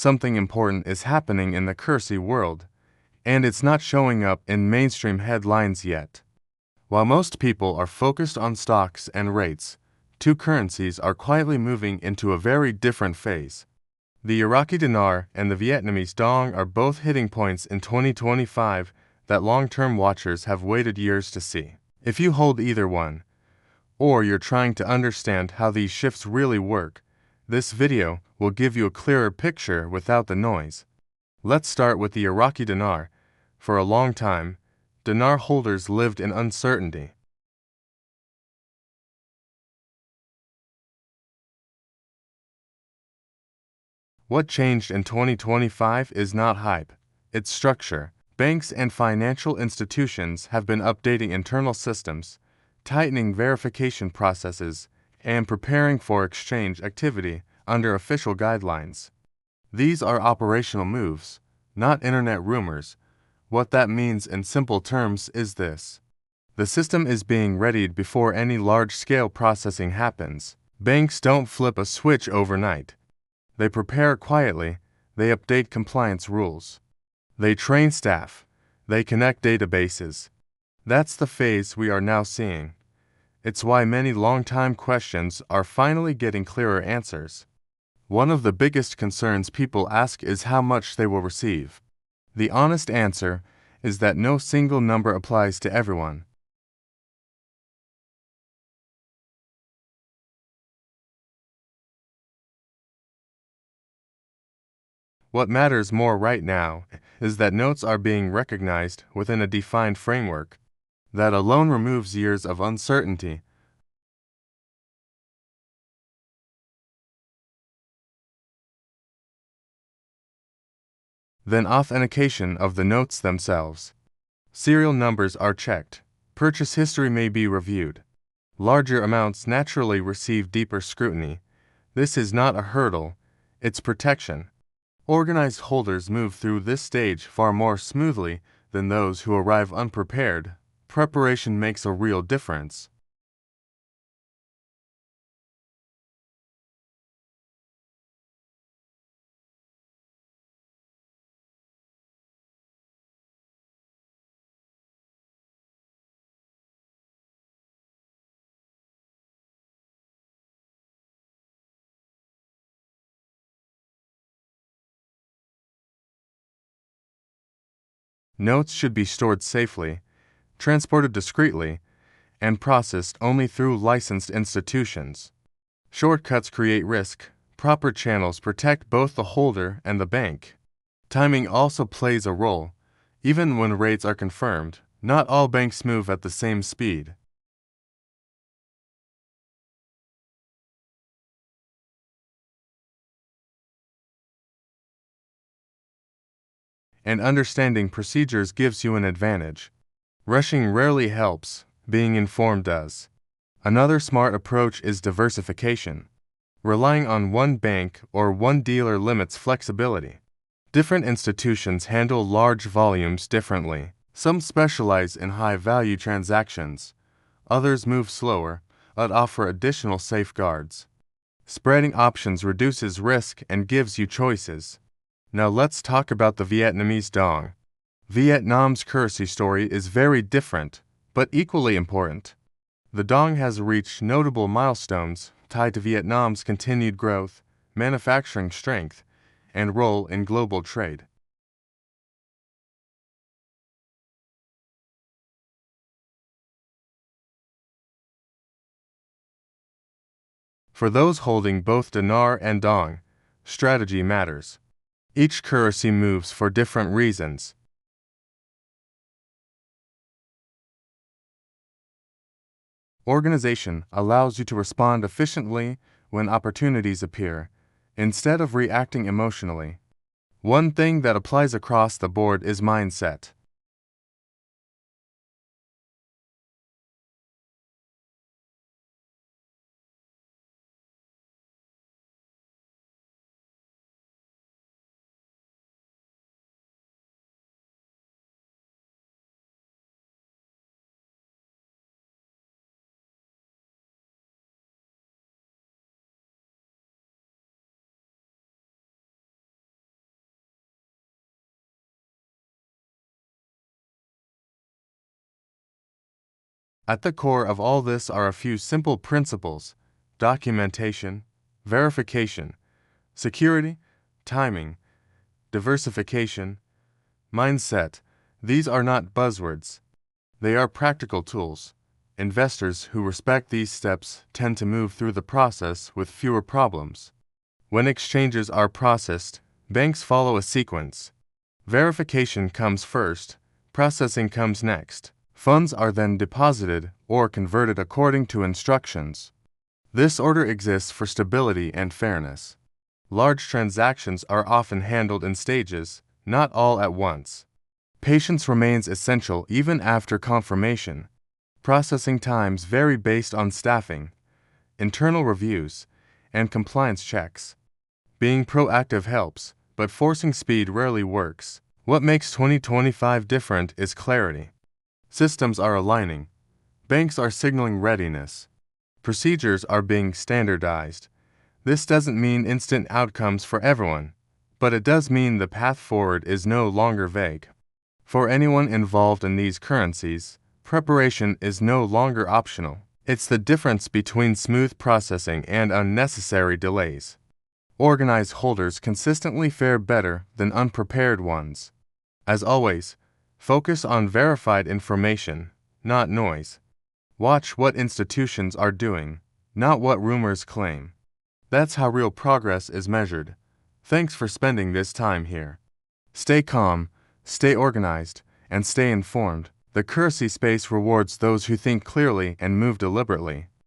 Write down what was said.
something important is happening in the currency world, and it's not showing up in mainstream headlines yet. While most people are focused on stocks and rates, two currencies are quietly moving into a very different phase. The Iraqi Dinar and the Vietnamese Dong are both hitting points in 2025 that long-term watchers have waited years to see. If you hold either one, or you're trying to understand how these shifts really work, this video will give you a clearer picture without the noise. Let's start with the Iraqi Dinar. For a long time, dinar holders lived in uncertainty. What changed in 2025 is not hype, it's structure. Banks and financial institutions have been updating internal systems, tightening verification processes, and preparing for exchange activity under official guidelines. These are operational moves, not internet rumors. What that means in simple terms is this: the system is being readied before any large-scale processing happens. Banks don't flip a switch overnight. They prepare quietly, they update compliance rules. They train staff. They connect databases. That's the phase we are now seeing. It's why many long-time questions are finally getting clearer answers. One of the biggest concerns people ask is how much they will receive. The honest answer is that no single number applies to everyone. What matters more right now is that notes are being recognized within a defined framework. That alone removes years of uncertainty. Then authentication of the notes themselves. Serial numbers are checked. Purchase history may be reviewed. Larger amounts naturally receive deeper scrutiny. This is not a hurdle, it's protection. Organized holders move through this stage far more smoothly than those who arrive unprepared. Preparation makes a real difference. Notes should be stored safely, transported discreetly, and processed only through licensed institutions. Shortcuts create risk. Proper channels protect both the holder and the bank. Timing also plays a role. Even when rates are confirmed, not all banks move at the same speed. And understanding procedures gives you an advantage. Rushing rarely helps, being informed does. Another smart approach is diversification. Relying on one bank or one dealer limits flexibility. Different institutions handle large volumes differently. Some specialize in high-value transactions. Others move slower, but offer additional safeguards. Spreading options reduces risk and gives you choices. Now let's talk about the Vietnamese Dong. Vietnam's currency story is very different, but equally important. The Dong has reached notable milestones tied to Vietnam's continued growth, manufacturing strength, and role in global trade. For those holding both dinar and dong, strategy matters. Each currency moves for different reasons. Organization allows you to respond efficiently when opportunities appear, instead of reacting emotionally. One thing that applies across the board is mindset. At the core of all this are a few simple principles: documentation, verification, security, timing, diversification, mindset. These are not buzzwords. They are practical tools. Investors who respect these steps tend to move through the process with fewer problems. When exchanges are processed, banks follow a sequence. Verification comes first, processing comes next. Funds are then deposited or converted according to instructions. This order exists for stability and fairness. Large transactions are often handled in stages, not all at once. Patience remains essential even after confirmation. Processing times vary based on staffing, internal reviews, and compliance checks. Being proactive helps, but forcing speed rarely works. What makes 2025 different is clarity. Systems are aligning. Banks are signaling readiness. Procedures are being standardized. This doesn't mean instant outcomes for everyone, but it does mean the path forward is no longer vague. For anyone involved in these currencies, preparation is no longer optional. It's the difference between smooth processing and unnecessary delays. Organized holders consistently fare better than unprepared ones. As always, focus on verified information, not noise. Watch what institutions are doing, not what rumors claim. That's how real progress is measured. Thanks for spending this time here. Stay calm, stay organized, and stay informed. The currency space rewards those who think clearly and move deliberately.